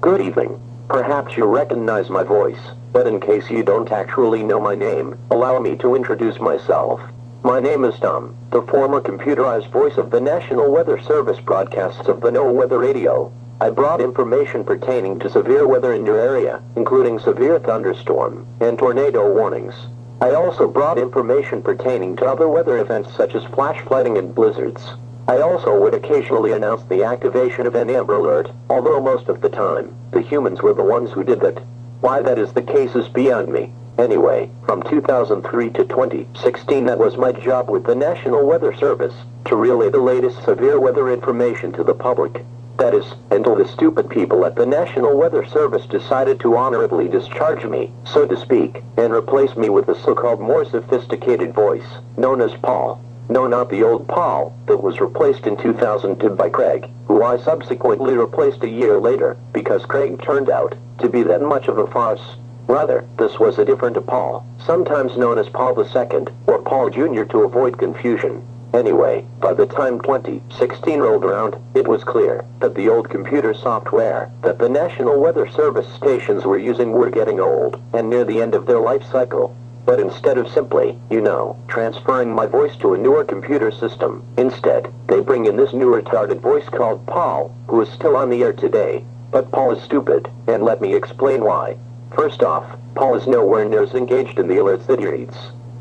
Good evening. Perhaps you recognize my voice, but in case you don't actually know my name, allow me to introduce myself. My name is Tom, the former computerized voice of the National Weather Service broadcasts of the NOAA Weather Radio. I brought information pertaining to severe weather in your area, including severe thunderstorm and tornado warnings. I also brought information pertaining to other weather events such as flash flooding and blizzards. I also would occasionally announce the activation of an Amber Alert, although most of the time, the humans were the ones who did that. Why that is the case is beyond me. Anyway, from 2003 to 2016 that was my job with the National Weather Service, to relay the latest severe weather information to the public. That is, until the stupid people at the National Weather Service decided to honorably discharge me, so to speak, and replace me with the so-called more sophisticated voice, known as Paul. No, not the old Paul, that was replaced in 2002 by Craig, who I subsequently replaced a year later, because Craig turned out to be that much of a farce. Rather, this was a different Paul, sometimes known as Paul II, or Paul Jr. to avoid confusion. Anyway, by the time 2016 rolled around, it was clear that the old computer software that the National Weather Service stations were using were getting old, and near the end of their life cycle. But instead of simply, transferring my voice to a newer computer system, instead, they bring in this new retarded voice called Paul, who is still on the air today. But Paul is stupid, and let me explain why. First off, Paul is nowhere near as engaged in the alerts that he reads.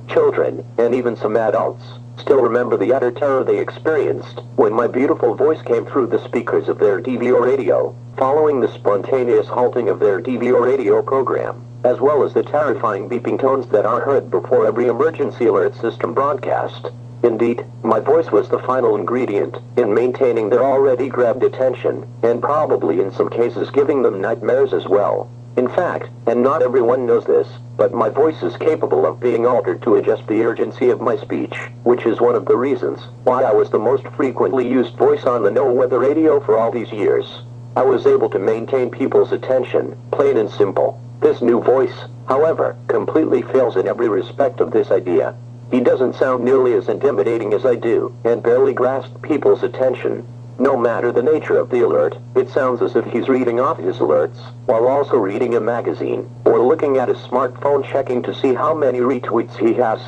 Children, and even some adults, still remember the utter terror they experienced when my beautiful voice came through the speakers of their DVR radio, following the spontaneous halting of their DVR radio program, as well as the terrifying beeping tones that are heard before every emergency alert system broadcast. Indeed, my voice was the final ingredient in maintaining their already grabbed attention, and probably in some cases giving them nightmares as well. In fact, and not everyone knows this, but my voice is capable of being altered to adjust the urgency of my speech, which is one of the reasons why I was the most frequently used voice on the NOAA Weather Radio for all these years. I was able to maintain people's attention, plain and simple. This new voice, however, completely fails in every respect of this idea. He doesn't sound nearly as intimidating as I do, and barely grasps people's attention. No matter the nature of the alert, it sounds as if he's reading off his alerts, while also reading a magazine, or looking at his smartphone checking to see how many retweets he has.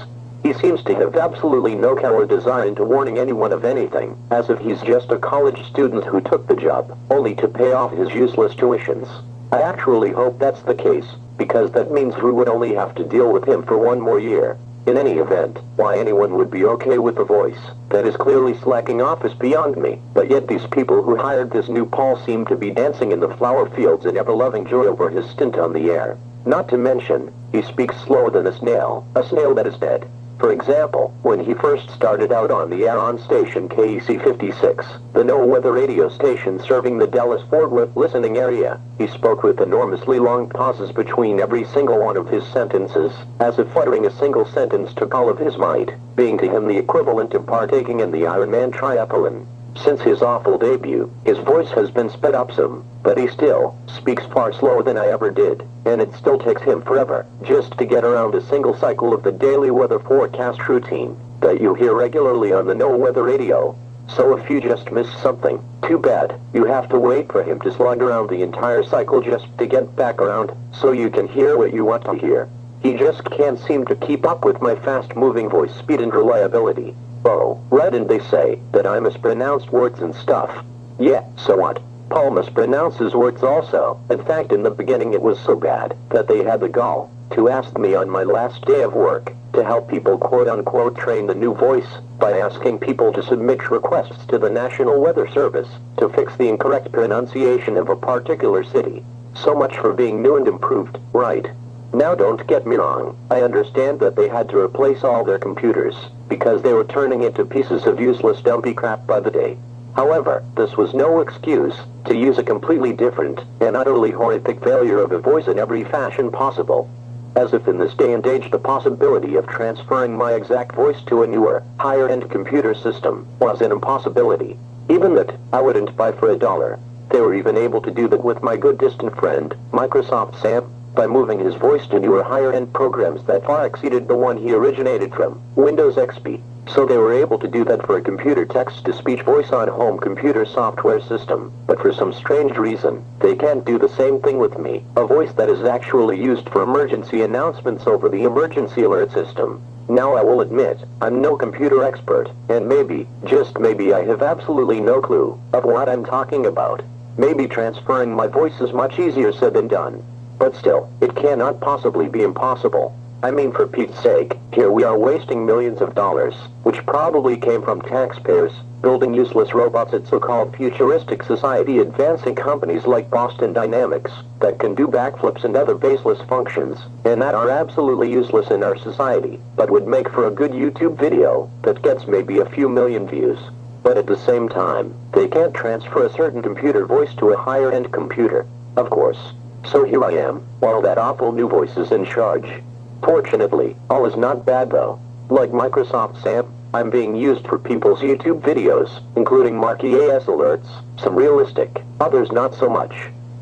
He seems to have absolutely no care or desire into warning anyone of anything, as if he's just a college student who took the job, only to pay off his useless tuitions. I actually hope that's the case, because that means we would only have to deal with him for one more year. In any event, why anyone would be okay with a voice that is clearly slacking off is beyond me, but yet these people who hired this new Paul seem to be dancing in the flower fields in ever-loving joy over his stint on the air. Not to mention, he speaks slower than a snail that is dead. For example, when he first started out on the air on station KEC 56, the NOAA Weather Radio station serving the Dallas-Fort Worth listening area, he spoke with enormously long pauses between every single one of his sentences, as if uttering a single sentence took all of his might, being to him the equivalent of partaking in the Ironman triathlon. Since his awful debut, his voice has been sped up some, but he still speaks far slower than I ever did, and it still takes him forever just to get around a single cycle of the daily weather forecast routine that you hear regularly on the NOAA Weather Radio. So if you just miss something, too bad. You have to wait for him to slog around the entire cycle just to get back around, so you can hear what you want to hear. He just can't seem to keep up with my fast-moving voice speed and reliability. Oh, right, and they say that I mispronounce words and stuff. Yeah, so what? Paul mispronounces words also. In fact, in the beginning it was so bad that they had the gall to ask me on my last day of work to help people quote-unquote train the new voice by asking people to submit requests to the National Weather Service to fix the incorrect pronunciation of a particular city. So much for being new and improved, right? Now don't get me wrong, I understand that they had to replace all their computers, because they were turning into pieces of useless dumpy crap by the day. However, this was no excuse to use a completely different and utterly horrific failure of a voice in every fashion possible. As if in this day and age the possibility of transferring my exact voice to a newer, higher-end computer system was an impossibility. Even that I wouldn't buy for $1. They were even able to do that with my good distant friend, Microsoft Sam, by moving his voice to newer higher-end programs that far exceeded the one he originated from, Windows XP. So they were able to do that for a computer text-to-speech voice on home computer software system. But for some strange reason, they can't do the same thing with me, a voice that is actually used for emergency announcements over the emergency alert system. Now I will admit, I'm no computer expert, and maybe, just maybe I have absolutely no clue of what I'm talking about. Maybe transferring my voice is much easier said than done. But still, it cannot possibly be impossible. I mean, for Pete's sake, here we are wasting millions of dollars, which probably came from taxpayers, building useless robots at so-called futuristic society advancing companies like Boston Dynamics, that can do backflips and other baseless functions, and that are absolutely useless in our society, but would make for a good YouTube video that gets maybe a few million views. But at the same time, they can't transfer a certain computer voice to a higher-end computer, of course. So here I am, while that awful new voice is in charge. Fortunately, all is not bad though. Like Microsoft SAM, I'm being used for people's YouTube videos, including Marky AS alerts, some realistic, others not so much.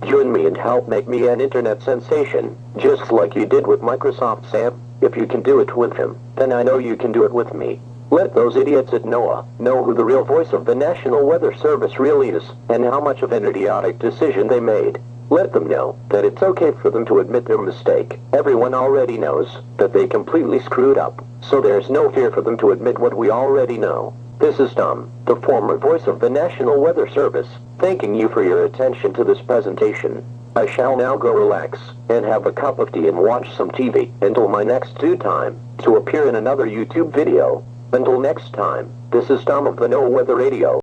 Join me and help make me an internet sensation, just like you did with Microsoft SAM. If you can do it with him, then I know you can do it with me. Let those idiots at NOAA know who the real voice of the National Weather Service really is, and how much of an idiotic decision they made. Let them know that it's okay for them to admit their mistake. Everyone already knows that they completely screwed up, so there's no fear for them to admit what we already know. This is Tom, the former voice of the National Weather Service, thanking you for your attention to this presentation. I shall now go relax, and have a cup of tea and watch some TV, until my next due time, to appear in another YouTube video. Until next time, this is Tom of the No Weather Radio.